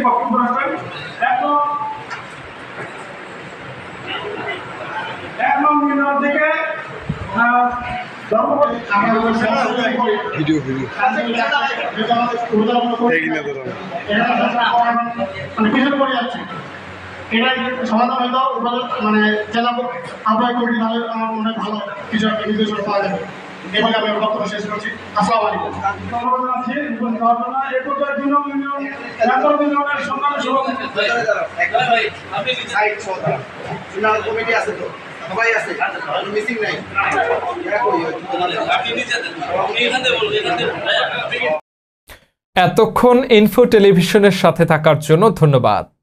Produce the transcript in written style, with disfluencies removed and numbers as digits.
বক্তব্য রাখবেন। একদম দিকে সমাধান হয়তো মানে জেলা আহ্বায়ক কমিটি তাহলে অনেক ভালো কিছু একটা নির্দেশনা পাওয়া যাবে। এভাবে আমি বক্তব্য শেষ করছি। আসসালামু আলাইকুম। এতক্ষণ ইনফো টেলিভিশনের সাথে থাকার জন্য ধন্যবাদ।